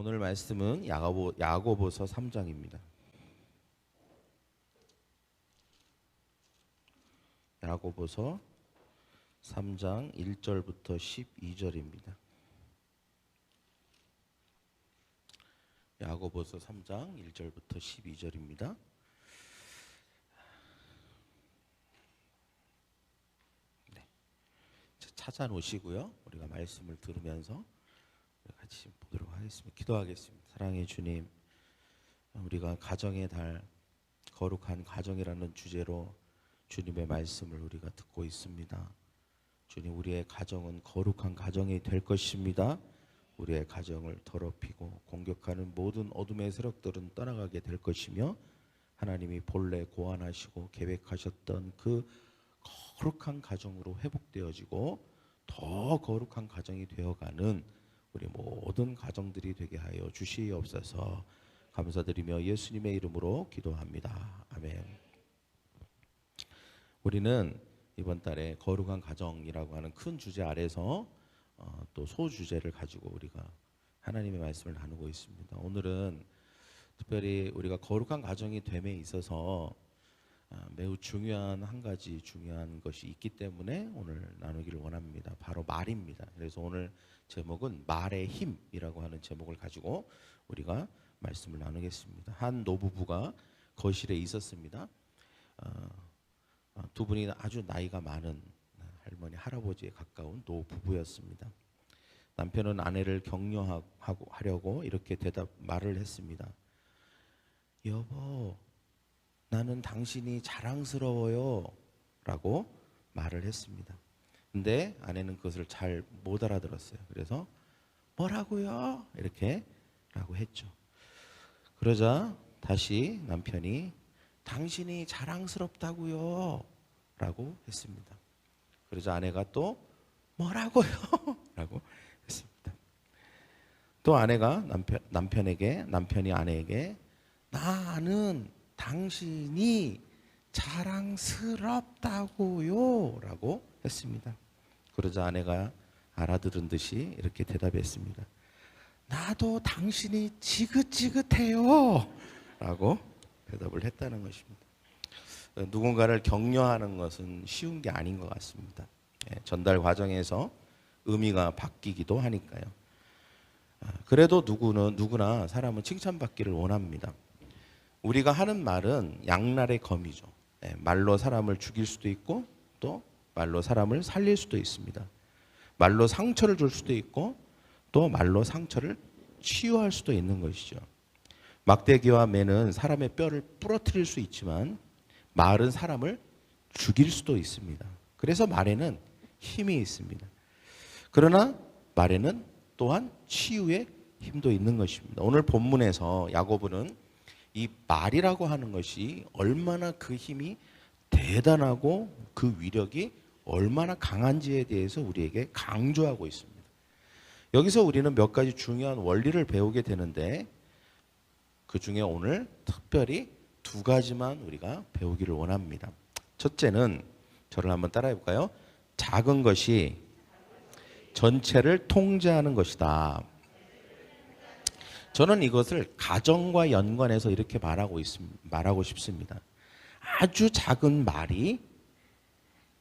오늘 말씀은 야고보서 3장입니다. 야고보서 3장 1절부터 12절입니다. 야고보서 3장 1절부터 12절입니다. 네. 찾아놓으시고요. 우리가 말씀을 들으면서 같이 보도록 하겠습니다. 기도하겠습니다. 사랑의 주님, 우리가 가정의 달, 거룩한 가정이라는 주제로 주님의 말씀을 우리가 듣고 있습니다. 주님, 우리의 가정은 거룩한 가정이 될 것입니다. 우리의 가정을 더럽히고 공격하는 모든 어둠의 세력들은 떠나가게 될 것이며, 하나님이 본래 고안하시고 계획하셨던 그 거룩한 가정으로 회복되어지고 더 거룩한 가정이 되어가는 우리 모든 가정들이 되게 하여 주시옵소서. 감사드리며 예수님의 이름으로 기도합니다. 아멘. 우리는 이번 달에 거룩한 가정이라고 하는 큰 주제 아래서 또 소주제를 가지고 우리가 하나님의 말씀을 나누고 있습니다. 오늘은 특별히 우리가 거룩한 가정이 됨에 있어서 매우 중요한 한 가지 중요한 것이 있기 때문에 오늘 나누기를 원합니다. 바로 말입니다. 그래서 오늘 제목은 말의 힘이라고 하는 제목을 가지고 우리가 말씀을 나누겠습니다. 한 노부부가 거실에 있었습니다. 두 분이 아주 나이가 많은 할머니 할아버지에 가까운 노부부였습니다. 남편은 아내를 격려하려고 이렇게 말을 했습니다. 여보, 나는 당신이 자랑스러워요 라고 말을 했습니다. 근데 아내는 그것을 잘 못 알아들었어요. 그래서 뭐라고요? 이렇게 라고 했죠. 그러자 다시 남편이 당신이 자랑스럽다고요 라고 했습니다. 그러자 아내가 또 뭐라고요? 라고 했습니다. 또 아내가 남편이 아내에게 나는 당신이 자랑스럽다고요 라고 했습니다. 그러자 아내가 알아들은 듯이 이렇게 대답했습니다. 나도 당신이 지긋지긋해요 라고 대답을 했다는 것입니다. 누군가를 격려하는 것은 쉬운 게 아닌 것 같습니다. 전달 과정에서 의미가 바뀌기도 하니까요. 그래도 누구나 사람은 칭찬받기를 원합니다. 우리가 하는 말은 양날의 검이죠. 말로 사람을 죽일 수도 있고 또 말로 사람을 살릴 수도 있습니다. 말로 상처를 줄 수도 있고 또 말로 상처를 치유할 수도 있는 것이죠. 막대기와 매는 사람의 뼈를 부러뜨릴 수 있지만 말은 사람을 죽일 수도 있습니다. 그래서 말에는 힘이 있습니다. 그러나 말에는 또한 치유의 힘도 있는 것입니다. 오늘 본문에서 야고보는 이 말이라고 하는 것이 얼마나 그 힘이 대단하고 그 위력이 얼마나 강한지에 대해서 우리에게 강조하고 있습니다. 여기서 우리는 몇 가지 중요한 원리를 배우게 되는데 그 중에 오늘 특별히 두 가지만 우리가 배우기를 원합니다. 첫째는 저를 한번 따라해 볼까요? 작은 것이 전체를 통제하는 것이다. 저는 이것을 가정과 연관해서 이렇게 말하고 싶습니다. 아주 작은 말이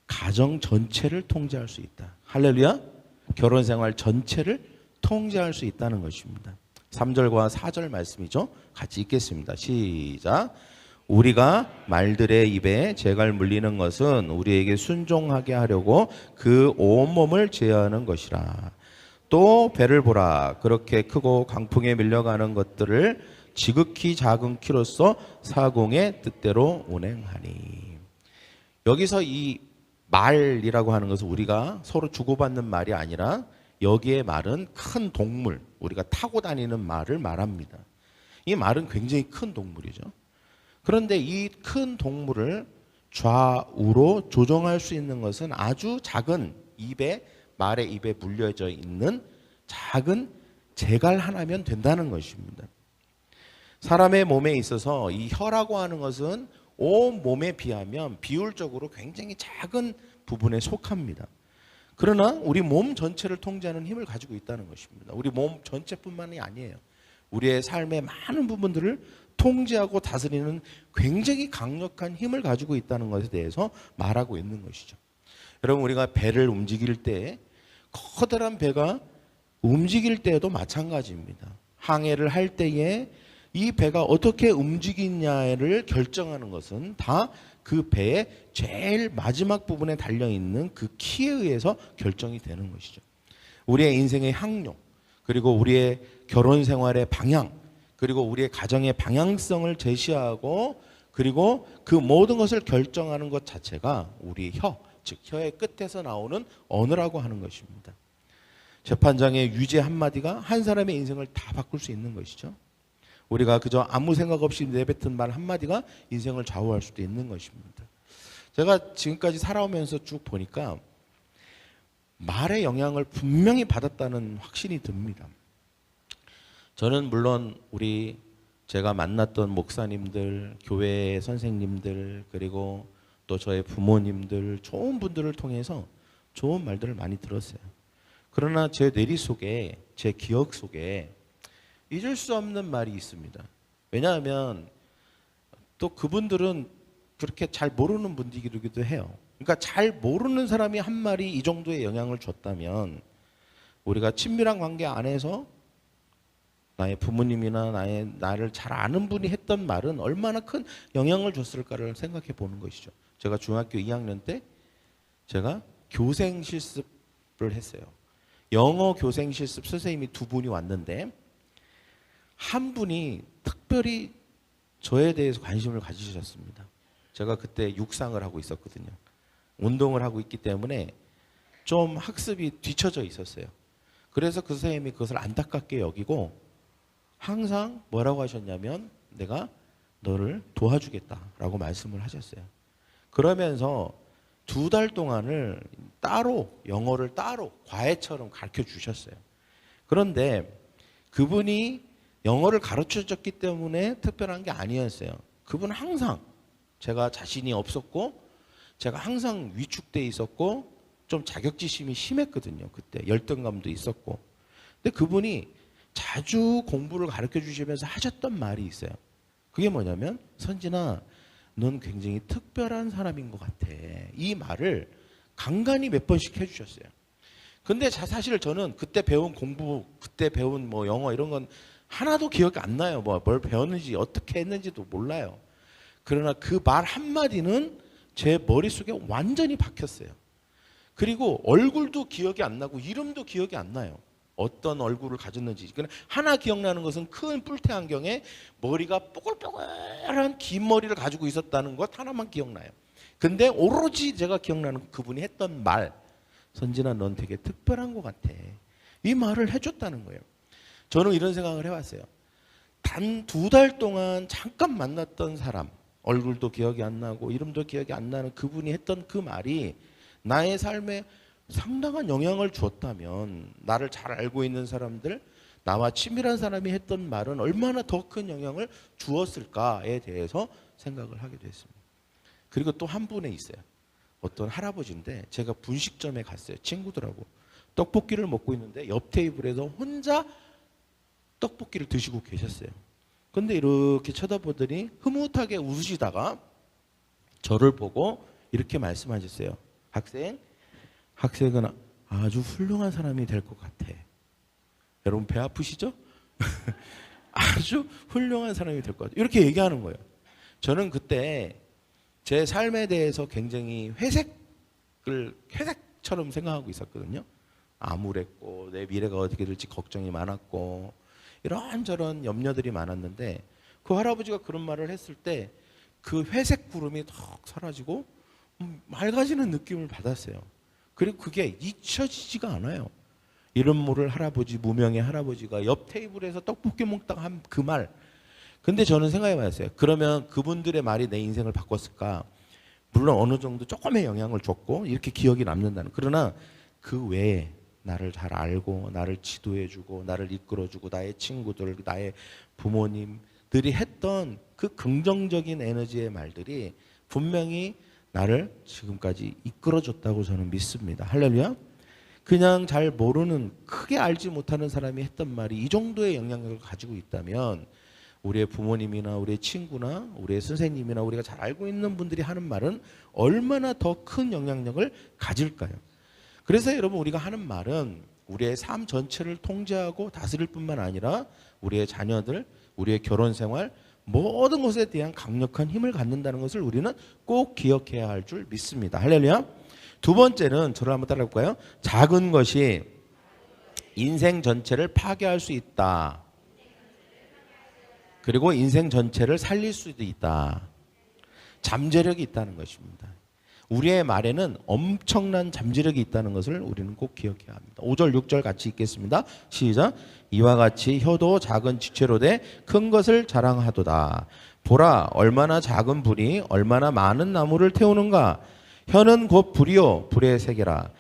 가정 전체를 통제할 수 있다. 할렐루야. 결혼 생활 전체를 통제할 수 있다는 것입니다. 3절과 4절 말씀이죠. 같이 읽겠습니다. 시작. 우리가 말들의 입에 재갈 물리는 것은 우리에게 순종하게 하려고 그 온몸을 제어하는 것이라. 또 배를 보라. 그렇게 크고 강풍에 밀려가는 것들을 지극히 작은 키로서 사공의 뜻대로 운행하니. 여기서 이 말이라고 하는 것은 우리가 서로 주고받는 말이 아니라 여기에 말은 큰 동물, 우리가 타고 다니는 말을 말합니다. 이 말은 굉장히 큰 동물이죠. 그런데 이 큰 동물을 좌우로 조정할 수 있는 것은 아주 작은 말의 입에 물려져 있는 작은 재갈 하나면 된다는 것입니다. 사람의 몸에 있어서 이 혀라고 하는 것은 온 몸에 비하면 비율적으로 굉장히 작은 부분에 속합니다. 그러나 우리 몸 전체를 통제하는 힘을 가지고 있다는 것입니다. 우리 몸 전체뿐만이 아니에요. 우리의 삶의 많은 부분들을 통제하고 다스리는 굉장히 강력한 힘을 가지고 있다는 것에 대해서 말하고 있는 것이죠. 여러분, 우리가 배를 움직일 때 커다란 배가 움직일 때에도 마찬가지입니다. 항해를 할 때에 이 배가 어떻게 움직이냐를 결정하는 것은 다 그 배의 제일 마지막 부분에 달려있는 그 키에 의해서 결정이 되는 것이죠. 우리의 인생의 항로, 그리고 우리의 결혼 생활의 방향, 그리고 우리의 가정의 방향성을 제시하고, 그리고 그 모든 것을 결정하는 것 자체가 우리 혀, 즉 혀의 끝에서 나오는 언어라고 하는 것입니다. 재판장의 유죄 한마디가 한 사람의 인생을 다 바꿀 수 있는 것이죠. 우리가 그저 아무 생각 없이 내뱉은 말 한마디가 인생을 좌우할 수도 있는 것입니다. 제가 지금까지 살아오면서 쭉 보니까 말의 영향을 분명히 받았다는 확신이 듭니다. 저는 물론 제가 만났던 목사님들, 교회 선생님들, 그리고 또 저의 부모님들, 좋은 분들을 통해서 좋은 말들을 많이 들었어요. 그러나 제 뇌리 속에, 제 기억 속에 잊을 수 없는 말이 있습니다. 왜냐하면 또 그분들은 그렇게 잘 모르는 분들이기도 해요. 그러니까 잘 모르는 사람이 한 말이 이 정도의 영향을 줬다면 우리가 친밀한 관계 안에서 나의 부모님이나 나를 잘 아는 분이 했던 말은 얼마나 큰 영향을 줬을까를 생각해 보는 것이죠. 제가 중학교 2학년 때 제가 교생 실습을 했어요. 영어 교생 실습 선생님이 두 분이 왔는데 한 분이 특별히 저에 대해서 관심을 가지셨습니다. 제가 그때 육상을 하고 있었거든요. 운동을 하고 있기 때문에 좀 학습이 뒤처져 있었어요. 그래서 그 선생님이 그것을 안타깝게 여기고 항상 뭐라고 하셨냐면 내가 너를 도와주겠다라고 말씀을 하셨어요. 그러면서 2달 동안을 따로 영어를 따로 과외처럼 가르쳐 주셨어요. 그런데 그분이 영어를 가르쳐 줬기 때문에 특별한 게 아니었어요. 그분은 항상 제가 자신이 없었고 제가 항상 위축돼 있었고 좀 자격지심이 심했거든요. 그때 열등감도 있었고. 근데 그분이 자주 공부를 가르쳐 주시면서 하셨던 말이 있어요. 그게 뭐냐면 선진아, 넌 굉장히 특별한 사람인 것 같아. 이 말을 간간히 몇 번씩 해주셨어요. 근데 사실 저는 그때 배운 공부, 그때 배운 뭐 영어 이런 건 하나도 기억이 안 나요. 뭘 배웠는지 어떻게 했는지도 몰라요. 그러나 그 말 한마디는 제 머릿속에 완전히 박혔어요. 그리고 얼굴도 기억이 안 나고 이름도 기억이 안 나요. 어떤 얼굴을 가졌는지. 하나 기억나는 것은 큰 뿔테 안경에 머리가 뽀글뽀글한 긴 머리를 가지고 있었다는 것 하나만 기억나요. 근데 오로지 제가 기억나는 그분이 했던 말, 선진아 넌 되게 특별한 것 같아. 이 말을 해줬다는 거예요. 저는 이런 생각을 해봤어요. 단 2달 동안 잠깐 만났던 사람, 얼굴도 기억이 안 나고 이름도 기억이 안 나는 그분이 했던 그 말이 나의 삶에 상당한 영향을 주었다면 나를 잘 알고 있는 사람들, 나와 친밀한 사람이 했던 말은 얼마나 더 큰 영향을 주었을까에 대해서 생각을 하게 됐습니다. 그리고 또 한 분에 있어요. 어떤 할아버지인데 제가 분식점에 갔어요. 친구들하고. 떡볶이를 먹고 있는데 옆 테이블에서 혼자 떡볶이를 드시고 계셨어요. 근데 이렇게 쳐다보더니 흐뭇하게 웃으시다가 저를 보고 이렇게 말씀하셨어요. 학생은 아주 훌륭한 사람이 될 것 같아. 여러분 배 아프시죠? 아주 훌륭한 사람이 될 것 같아. 이렇게 얘기하는 거예요. 저는 그때 제 삶에 대해서 굉장히 회색처럼 생각하고 있었거든요. 암울했고 내 미래가 어떻게 될지 걱정이 많았고 이런저런 염려들이 많았는데 그 할아버지가 그런 말을 했을 때 그 회색 구름이 턱 사라지고 맑아지는 느낌을 받았어요. 그리고 그게 잊혀지지가 않아요. 이름 모를 할아버지, 무명의 할아버지가 옆 테이블에서 떡볶이 먹다가 한 그 말. 근데 저는 생각해 봤어요. 그러면 그분들의 말이 내 인생을 바꿨을까? 물론 어느 정도 조금의 영향을 줬고 이렇게 기억이 남는다는. 그러나 그 외에 나를 잘 알고 나를 지도해주고 나를 이끌어주고 나의 친구들, 나의 부모님들이 했던 그 긍정적인 에너지의 말들이 분명히 나를 지금까지 이끌어줬다고 저는 믿습니다. 할렐루야. 그냥 잘 모르는, 크게 알지 못하는 사람이 했던 말이 이 정도의 영향력을 가지고 있다면 우리의 부모님이나 우리의 친구나 우리의 선생님이나 우리가 잘 알고 있는 분들이 하는 말은 얼마나 더 큰 영향력을 가질까요? 그래서 여러분, 우리가 하는 말은 우리의 삶 전체를 통제하고 다스릴 뿐만 아니라 우리의 자녀들, 우리의 결혼 생활, 모든 것에 대한 강력한 힘을 갖는다는 것을 우리는 꼭 기억해야 할 줄 믿습니다. 할렐루야. 두 번째는, 저를 한번 따라해 볼까요? 작은 것이 인생 전체를 파괴할 수 있다. 그리고 인생 전체를 살릴 수도 있다. 잠재력이 있다는 것입니다. 우리의 말에는 엄청난 잠재력이 있다는 것을 우리는 꼭 기억해야 합니다. 5절 6절 같이 읽겠습니다. 시작. 이와 같이 혀도 작은 지체로 돼 큰 것을 자랑하도다. 보라, 얼마나 작은 불이 얼마나 많은 나무를 태우는가. 혀는 곧 불이요 불의 세계라.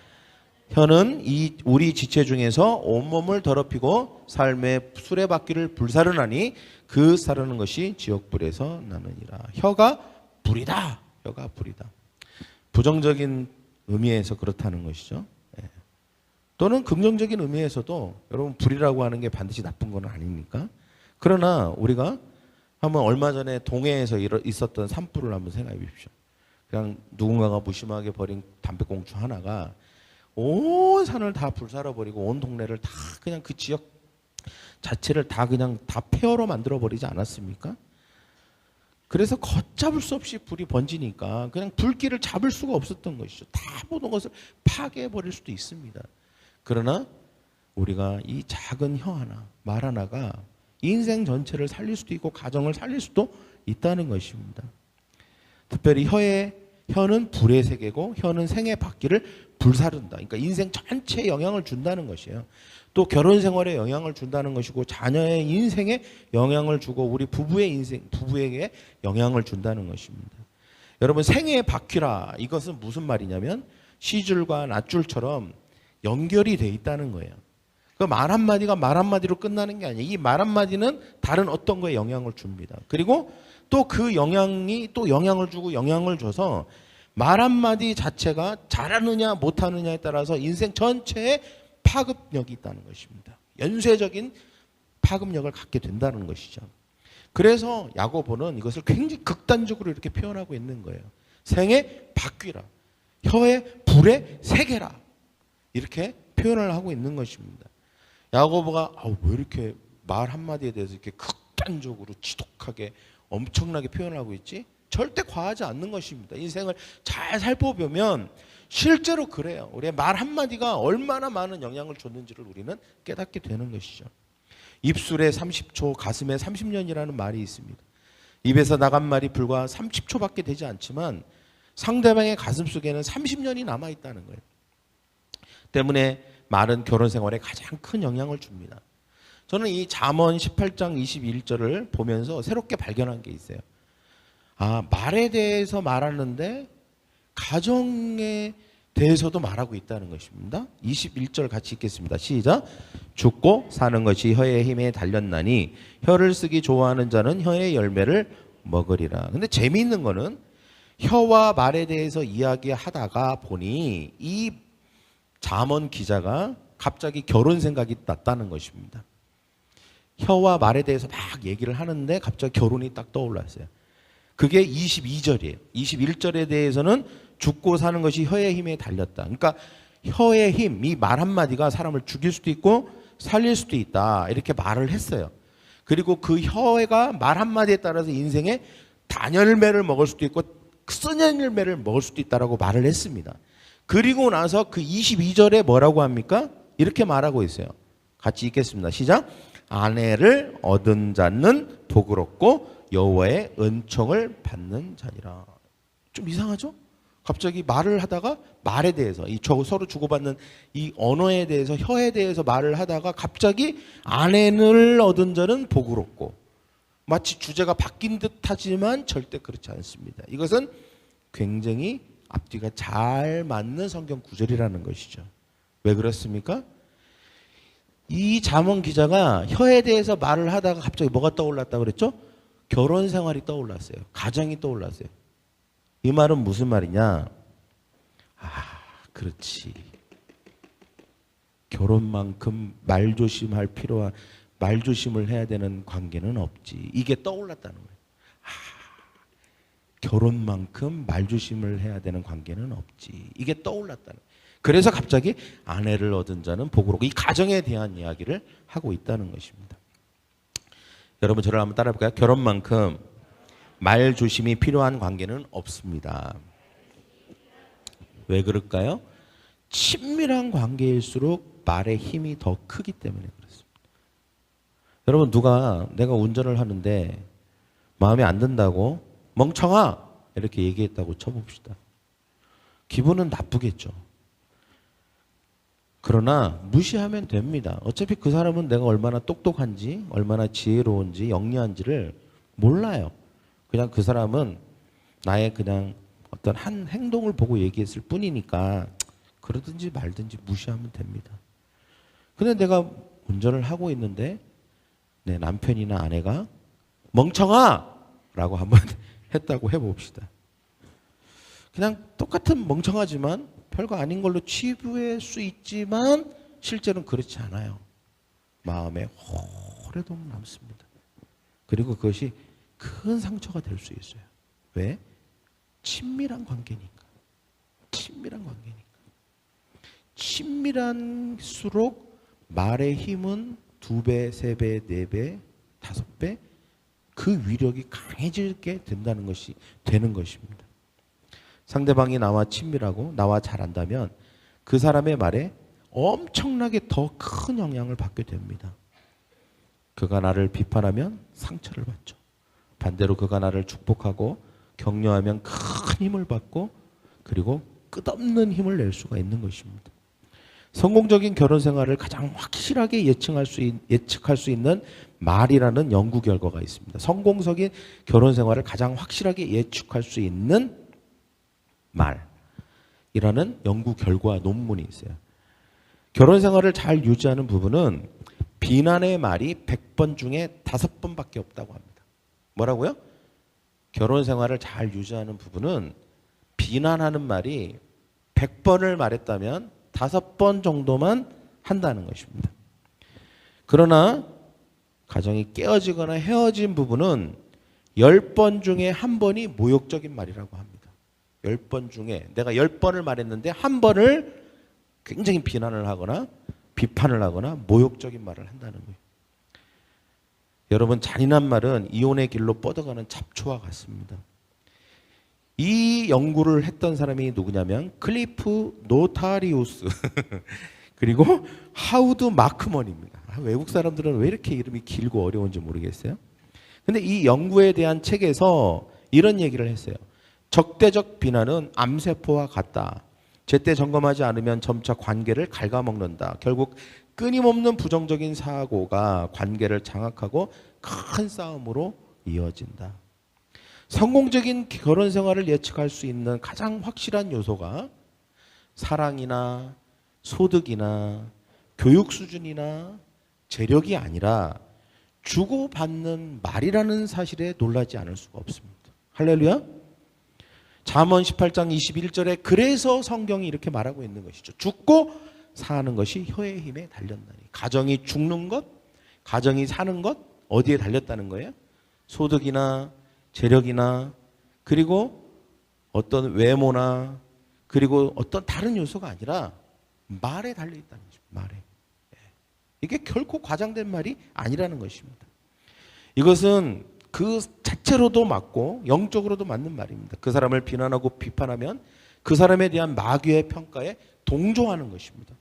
혀는 우리 지체 중에서 온몸을 더럽히고 삶의 수레바퀴를 불사르나니 그 사르는 것이 지옥불에서 나느니라. 혀가 불이다. 혀가 불이다. 부정적인 의미에서 그렇다는 것이죠. 또는 긍정적인 의미에서도 여러분, 불이라고 하는 게 반드시 나쁜 건 아닙니까? 그러나 우리가 한번 얼마 전에 동해에서 있었던 산불을 한번 생각해 보십시오. 그냥 누군가가 무심하게 버린 담배꽁초 하나가 온 산을 다 불살아 버리고 온 동네를 다, 그냥 그 지역 자체를 다 그냥 다 폐허로 만들어 버리지 않았습니까? 그래서 걷잡을 수 없이 불이 번지니까 그냥 불길을 잡을 수가 없었던 것이죠. 다 모든 것을 파괴해 버릴 수도 있습니다. 그러나 우리가 이 작은 혀 하나, 말 하나가 인생 전체를 살릴 수도 있고 가정을 살릴 수도 있다는 것입니다. 특별히 혀는 불의 세계고 혀는 생의 바퀴를 불사른다. 그러니까 인생 전체에 영향을 준다는 것이에요. 또 결혼 생활에 영향을 준다는 것이고 자녀의 인생에 영향을 주고 우리 부부에게 영향을 준다는 것입니다. 여러분, 생의 바퀴라, 이것은 무슨 말이냐면 시줄과 낫줄처럼 연결이 돼 있다는 거예요. 그 말 한마디가 말 한마디로 끝나는 게 아니에요. 이 말 한마디는 다른 어떤 거에 영향을 줍니다. 그리고 또 그 영향이 또 영향을 주고 영향을 줘서 말 한마디 자체가 잘하느냐 못하느냐에 따라서 인생 전체에 파급력이 있다는 것입니다. 연쇄적인 파급력을 갖게 된다는 것이죠. 그래서 야고보는 이것을 굉장히 극단적으로 이렇게 표현하고 있는 거예요. 생의 바퀴라, 혀의 불의 세계라, 이렇게 표현을 하고 있는 것입니다. 야고보가 왜 이렇게 말 한마디에 대해서 이렇게 극단적으로 지독하게 엄청나게 표현하고 있지? 절대 과하지 않는 것입니다. 인생을 잘 살펴보면 실제로 그래요. 우리의 말 한마디가 얼마나 많은 영향을 줬는지를 우리는 깨닫게 되는 것이죠. 입술에 30초, 가슴에 30년이라는 말이 있습니다. 입에서 나간 말이 불과 30초밖에 되지 않지만 상대방의 가슴속에는 30년이 남아있다는 거예요. 때문에 말은 결혼 생활에 가장 큰 영향을 줍니다. 저는 이 잠언 18장 21절을 보면서 새롭게 발견한 게 있어요. 말에 대해서 말하는데 가정에 대해서도 말하고 있다는 것입니다. 21절 같이 읽겠습니다. 시작. 죽고 사는 것이 혀의 힘에 달렸나니 혀를 쓰기 좋아하는 자는 혀의 열매를 먹으리라. 근데 재미있는 거는 혀와 말에 대해서 이야기하다가 보니 이 잠언 기자가 갑자기 결혼 생각이 났다는 것입니다. 혀와 말에 대해서 막 얘기를 하는데 갑자기 결혼이 딱 떠올랐어요. 그게 22절이에요. 21절에 대해서는 죽고 사는 것이 혀의 힘에 달렸다. 그러니까 혀의 힘, 이 말 한마디가 사람을 죽일 수도 있고 살릴 수도 있다. 이렇게 말을 했어요. 그리고 그 혀가 말 한마디에 따라서 인생에 단열매를 먹을 수도 있고 쓴열매를 먹을 수도 있다라고 말을 했습니다. 그리고 나서 그 22절에 뭐라고 합니까? 이렇게 말하고 있어요. 같이 읽겠습니다. 시작. 아내를 얻은 자는 복을없고 여호와의 은총을 받는 자니라. 좀 이상하죠? 갑자기 말을 하다가 말에 대해서 서로 주고받는 이 언어에 대해서 혀에 대해서 말을 하다가 갑자기 아내를 얻은 자는 복을없고, 마치 주제가 바뀐 듯하지만 절대 그렇지 않습니다. 이것은 굉장히 앞뒤가 잘 맞는 성경 구절이라는 것이죠. 왜 그렇습니까? 이 잠언 기자가 혀에 대해서 말을 하다가 갑자기 뭐가 떠올랐다고 그랬죠? 결혼 생활이 떠올랐어요. 가정이 떠올랐어요. 이 말은 무슨 말이냐? 그렇지. 결혼만큼 말조심할 필요한 말조심을 해야 되는 관계는 없지. 이게 떠올랐다는 거예요. 결혼만큼 말조심을 해야 되는 관계는 없지. 이게 떠올랐다는 거예요. 그래서 갑자기 아내를 얻은 자는 복으로 이 가정에 대한 이야기를 하고 있다는 것입니다. 여러분 저를 한번 따라해 볼까요? 결혼만큼 말조심이 필요한 관계는 없습니다. 왜 그럴까요? 친밀한 관계일수록 말의 힘이 더 크기 때문에 그렇습니다. 여러분 누가 내가 운전을 하는데 마음에 안 든다고 멍청아 이렇게 얘기했다고 쳐봅시다. 기분은 나쁘겠죠. 그러나 무시하면 됩니다. 어차피 그 사람은 내가 얼마나 똑똑한지 얼마나 지혜로운지 영리한지를 몰라요. 그냥 그 사람은 나의 그냥 어떤 한 행동을 보고 얘기했을 뿐이니까 그러든지 말든지 무시하면 됩니다. 근데 내가 운전을 하고 있는데 내 남편이나 아내가 멍청아! 라고 한번 했다고 해봅시다. 그냥 똑같은 멍청하지만 별거 아닌 걸로 치부할 수 있지만 실제로는 그렇지 않아요. 마음에 오래도록 남습니다. 그리고 그것이 큰 상처가 될 수 있어요. 왜? 친밀한 관계니까. 친밀한 관계니까. 친밀할수록 말의 힘은 2배, 3배, 4배, 5배 그 위력이 강해지게 된다는 것이 되는 것입니다. 상대방이 나와 친밀하고 나와 잘한다면 그 사람의 말에 엄청나게 더 큰 영향을 받게 됩니다. 그가 나를 비판하면 상처를 받죠. 반대로 그가 나를 축복하고 격려하면 큰 힘을 받고 그리고 끝없는 힘을 낼 수가 있는 것입니다. 성공적인 결혼 생활을 가장 확실하게 예측할 수 있는 말이라는 연구 결과가 있습니다. 성공적인 결혼 생활을 가장 확실하게 예측할 수 있는 말이라는 연구 결과 논문이 있어요. 결혼 생활을 잘 유지하는 부분은 비난의 말이 100번 중에 5번밖에 없다고 합니다. 뭐라고요? 결혼 생활을 잘 유지하는 부분은 비난하는 말이 100번을 말했다면 5번 정도만 한다는 것입니다. 그러나 가정이 깨어지거나 헤어진 부분은 10번 중에 1번이 모욕적인 말이라고 합니다. 10번 중에 내가 10번을 말했는데 1번을 굉장히 비난을 하거나 비판을 하거나 모욕적인 말을 한다는 거예요. 여러분 잔인한 말은 이혼의 길로 뻗어가는 잡초와 같습니다. 이 연구를 했던 사람이 누구냐면 클리프 노타리우스 그리고 하우드 마크먼입니다. 외국 사람들은 왜 이렇게 이름이 길고 어려운지 모르겠어요. 근데 이 연구에 대한 책에서 이런 얘기를 했어요. 적대적 비난은 암세포와 같다. 제때 점검하지 않으면 점차 관계를 갉아먹는다. 결국 끊임없는 부정적인 사고가 관계를 장악하고 큰 싸움으로 이어진다. 성공적인 결혼 생활을 예측할 수 있는 가장 확실한 요소가 사랑이나 소득이나 교육 수준이나 재력이 아니라 주고받는 말이라는 사실에 놀라지 않을 수가 없습니다. 할렐루야. 잠언 18장 21절에 그래서 성경이 이렇게 말하고 있는 것이죠. 죽고 사는 것이 혀의 힘에 달렸나니. 가정이 죽는 것, 가정이 사는 것 어디에 달렸다는 거예요? 소득이나 재력이나 그리고 어떤 외모나 그리고 어떤 다른 요소가 아니라 말에 달려있다는 거죠. 말에. 이게 결코 과장된 말이 아니라는 것입니다. 이것은 그 자체로도 맞고 영적으로도 맞는 말입니다. 그 사람을 비난하고 비판하면 그 사람에 대한 마귀의 평가에 동조하는 것입니다.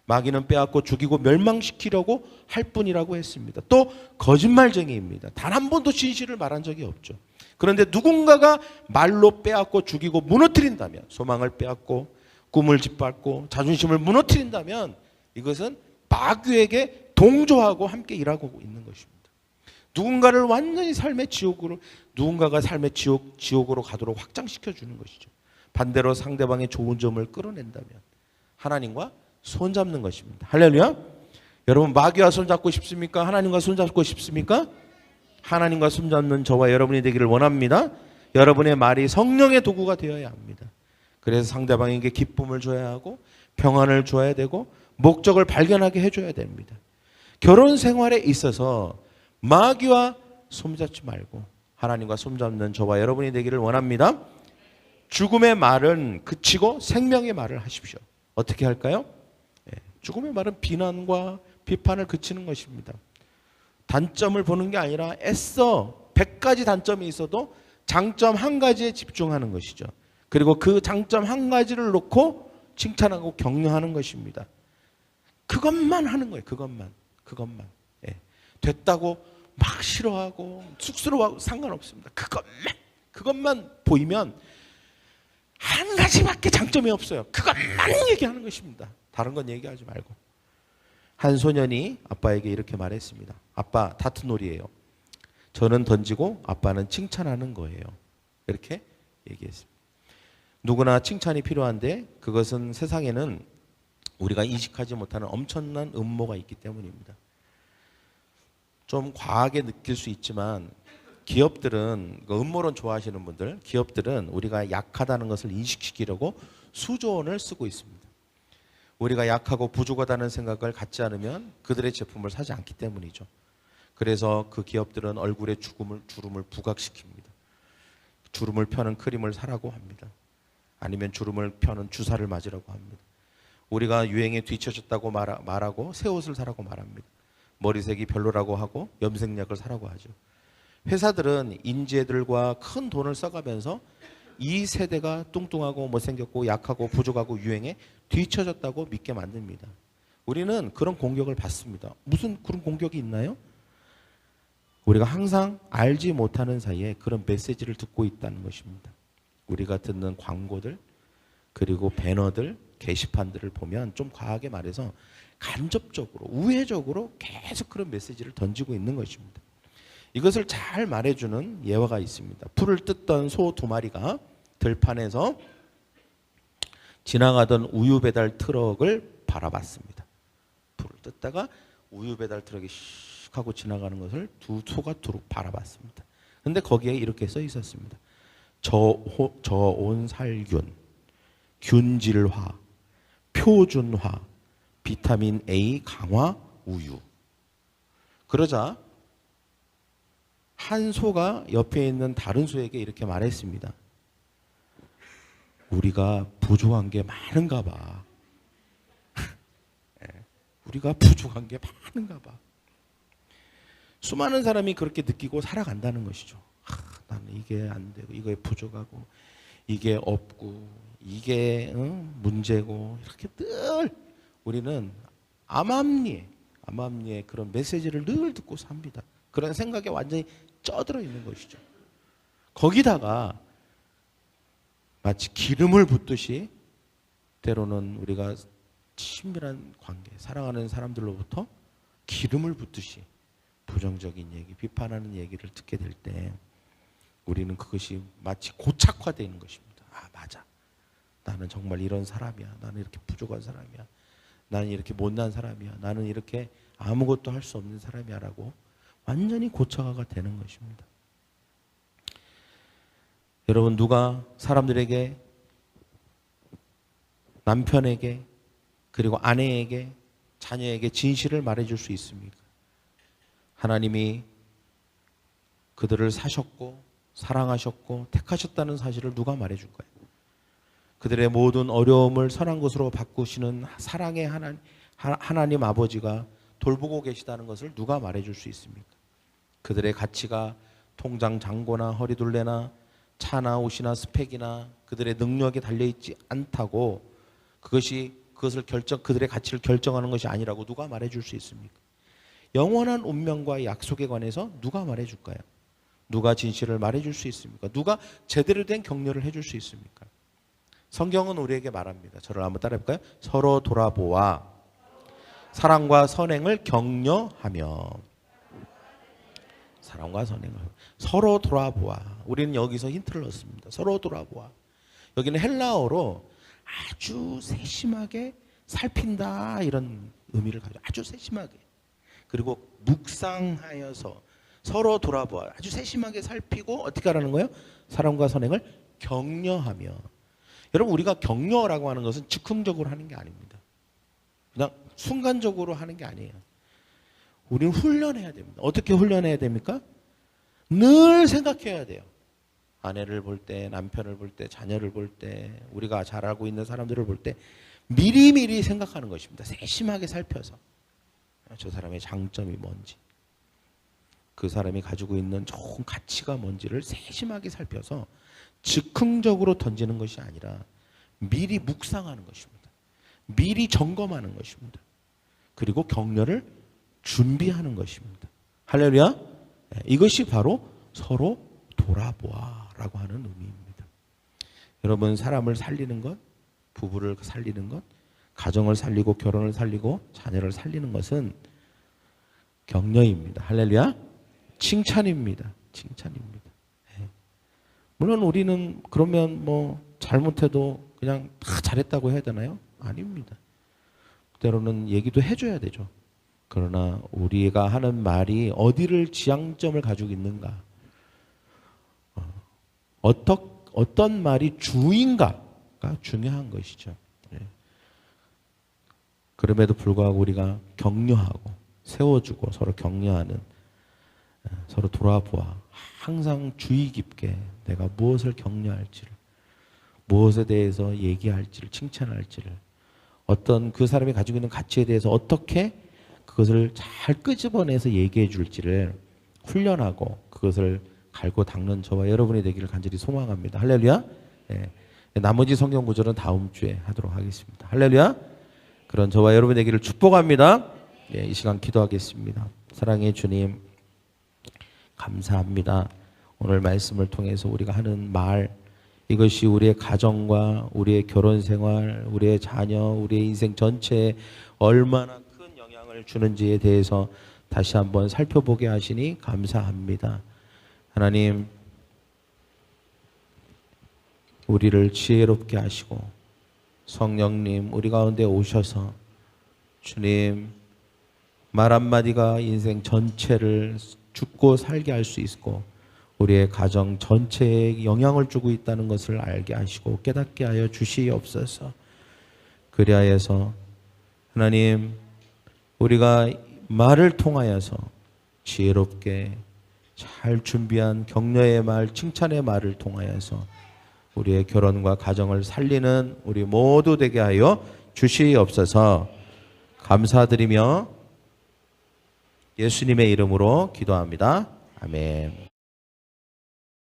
마귀는 빼앗고 죽이고 멸망시키려고 할 뿐이라고 했습니다. 또 거짓말쟁이입니다. 단 한 번도 진실을 말한 적이 없죠. 그런데 누군가가 말로 빼앗고 죽이고 무너뜨린다면, 소망을 빼앗고 꿈을 짓밟고 자존심을 무너뜨린다면 이것은 마귀에게 동조하고 함께 일하고 있는 것입니다. 누군가를 완전히 삶의 지옥으로, 누군가가 삶의 지옥으로 가도록 확장시켜 주는 것이죠. 반대로 상대방의 좋은 점을 끌어낸다면 하나님과 손잡는 것입니다. 할렐루야. 여러분 마귀와 손잡고 싶습니까? 하나님과 손잡고 싶습니까? 하나님과 손잡는 저와 여러분이 되기를 원합니다. 여러분의 말이 성령의 도구가 되어야 합니다. 그래서 상대방에게 기쁨을 줘야 하고 평안을 줘야 되고 목적을 발견하게 해줘야 됩니다. 결혼 생활에 있어서 마귀와 손잡지 말고 하나님과 손잡는 저와 여러분이 되기를 원합니다. 죽음의 말은 그치고 생명의 말을 하십시오. 어떻게 할까요? 죽음의 말은 비난과 비판을 그치는 것입니다. 단점을 보는 게 아니라 애써 100가지 단점이 있어도 장점 한 가지에 집중하는 것이죠. 그리고 그 장점 한 가지를 놓고 칭찬하고 격려하는 것입니다. 그것만 하는 거예요. 그것만. 됐다고 막 싫어하고 쑥스러워하고 상관없습니다. 그것만 보이면 한 가지밖에 장점이 없어요. 그것만 얘기하는 것입니다. 다른 건 얘기하지 말고. 한 소년이 아빠에게 이렇게 말했습니다. 아빠, 다트놀이에요. 저는 던지고 아빠는 칭찬하는 거예요. 이렇게 얘기했습니다. 누구나 칭찬이 필요한데 그것은 세상에는 우리가 인식하지 못하는 엄청난 음모가 있기 때문입니다. 좀 과하게 느낄 수 있지만 기업들은, 음모론 좋아하시는 분들, 기업들은 우리가 약하다는 것을 인식시키려고 수조 원을 쓰고 있습니다. 우리가 약하고 부족하다는 생각을 갖지 않으면 그들의 제품을 사지 않기 때문이죠. 그래서 그 기업들은 얼굴에 주름을 부각시킵니다. 주름을 펴는 크림을 사라고 합니다. 아니면 주름을 펴는 주사를 맞으라고 합니다. 우리가 유행에 뒤처졌다고 말하고 새 옷을 사라고 말합니다. 머리색이 별로라고 하고 염색약을 사라고 하죠. 회사들은 인재들과 큰 돈을 써가면서 이 세대가 뚱뚱하고 못생겼고 약하고 부족하고 유행에 뒤처졌다고 믿게 만듭니다. 우리는 그런 공격을 받습니다. 무슨 그런 공격이 있나요? 우리가 항상 알지 못하는 사이에 그런 메시지를 듣고 있다는 것입니다. 우리가 듣는 광고들, 그리고 배너들, 게시판들을 보면 좀 과하게 말해서 간접적으로, 우회적으로 계속 그런 메시지를 던지고 있는 것입니다. 이것을 잘 말해주는 예화가 있습니다. 풀을 뜯던 소 2마리가 들판에서 지나가던 우유 배달 트럭을 바라봤습니다. 풀을 뜯다가 우유 배달 트럭이 슉 하고 지나가는 것을 두 소가 두루 바라봤습니다. 그런데 거기에 이렇게 써 있었습니다. 저온살균, 균질화, 표준화, 비타민 A 강화 우유. 그러자 한 소가 옆에 있는 다른 소에게 이렇게 말했습니다. 우리가 부족한 게 많은가 봐. 우리가 부족한 게 많은가 봐. 수많은 사람이 그렇게 느끼고 살아간다는 것이죠. 나는 이게 안 되고 이거에 부족하고 이게 없고 이게 문제고 이렇게 늘 우리는 암암리에 그런 메시지를 늘 듣고 삽니다. 그런 생각에 완전히 쪄들어 있는 것이죠. 거기다가 마치 기름을 붓듯이 때로는 우리가 친밀한 관계, 사랑하는 사람들로부터 기름을 붓듯이 부정적인 얘기, 비판하는 얘기를 듣게 될 때 우리는 그것이 마치 고착화되는 것입니다. 아, 맞아. 나는 정말 이런 사람이야. 나는 이렇게 부족한 사람이야. 나는 이렇게 못난 사람이야. 나는 이렇게 아무것도 할 수 없는 사람이야 라고 완전히 고착화가 되는 것입니다. 여러분, 누가 사람들에게, 남편에게, 그리고 아내에게, 자녀에게 진실을 말해줄 수 있습니까? 하나님이 그들을 사셨고 사랑하셨고 택하셨다는 사실을 누가 말해줄까요? 그들의 모든 어려움을 선한 것으로 바꾸시는 사랑의 하나님 아버지가 돌보고 계시다는 것을 누가 말해줄 수 있습니까? 그들의 가치가 통장 잔고나 허리둘레나 차나 옷이나 스펙이나 그들의 능력에 달려있지 않다고 그들의 가치를 결정하는 것이 아니라고 누가 말해줄 수 있습니까? 영원한 운명과의 약속에 관해서 누가 말해줄까요? 누가 진실을 말해줄 수 있습니까? 누가 제대로 된 격려를 해줄 수 있습니까? 성경은 우리에게 말합니다. 저를 한번 따라해볼까요? 서로 돌아보아 사랑과 선행을 격려하며. 사랑과 선행을 서로 돌아보아. 우리는 여기서 힌트를 얻습니다. 서로 돌아보아. 여기는 헬라어로 아주 세심하게 살핀다 이런 의미를 가지고 아주 세심하게, 그리고 묵상하여서 서로 돌아보아 아주 세심하게 살피고 어떻게 하라는 거예요? 사랑과 선행을 격려하며. 여러분, 우리가 격려라고 하는 것은 즉흥적으로 하는 게 아닙니다. 그냥 순간적으로 하는 게 아니에요. 우리는 훈련해야 됩니다. 어떻게 훈련해야 됩니까? 늘 생각해야 돼요. 아내를 볼 때, 남편을 볼 때, 자녀를 볼 때, 우리가 잘 알고 있는 사람들을 볼 때 미리미리 생각하는 것입니다. 세심하게 살펴서 저 사람의 장점이 뭔지, 그 사람이 가지고 있는 좋은 가치가 뭔지를 세심하게 살펴서 즉흥적으로 던지는 것이 아니라 미리 묵상하는 것입니다. 미리 점검하는 것입니다. 그리고 격려를 준비하는 것입니다. 할렐루야. 이것이 바로 서로 돌아보아라고 하는 의미입니다. 여러분, 사람을 살리는 것, 부부를 살리는 것, 가정을 살리고 결혼을 살리고 자녀를 살리는 것은 격려입니다. 할렐루야. 칭찬입니다. 칭찬입니다. 물론 우리는 그러면 뭐 잘못해도 그냥 다 잘했다고 해야 되나요? 아닙니다. 때로는 얘기도 해줘야 되죠. 그러나 우리가 하는 말이 어디를 지향점을 가지고 있는가, 어떤 말이 주인가가 중요한 것이죠. 그럼에도 불구하고 우리가 격려하고 세워주고 서로 격려하는, 서로 돌아보아 항상 주의 깊게 내가 무엇을 격려할지를, 무엇에 대해서 얘기할지를, 칭찬할지를, 어떤 그 사람이 가지고 있는 가치에 대해서 어떻게 그것을 잘 끄집어내서 얘기해 줄지를 훈련하고 그것을 갈고 닦는 저와 여러분이 되기를 간절히 소망합니다. 할렐루야. 네. 나머지 성경 구절은 다음 주에 하도록 하겠습니다. 할렐루야. 그런 저와 여러분 되기를 축복합니다. 네, 이 시간 기도하겠습니다. 사랑의 주님, 감사합니다. 오늘 말씀을 통해서 우리가 하는 말, 이것이 우리의 가정과 우리의 결혼 생활, 우리의 자녀, 우리의 인생 전체에 얼마나 큰 영향을 주는지에 대해서 다시 한번 살펴보게 하시니 감사합니다. 하나님, 우리를 지혜롭게 하시고 성령님 우리 가운데 오셔서 주님 말 한마디가 인생 전체를 죽고 살게 할 수 있고 우리의 가정 전체에 영향을 주고 있다는 것을 알게 하시고 깨닫게 하여 주시옵소서. 그리하여서 하나님, 우리가 말을 통하여서 지혜롭게 잘 준비한 격려의 말, 칭찬의 말을 통하여서 우리의 결혼과 가정을 살리는 우리 모두 되게 하여 주시옵소서. 감사드리며 예수님의 이름으로 기도합니다. 아멘.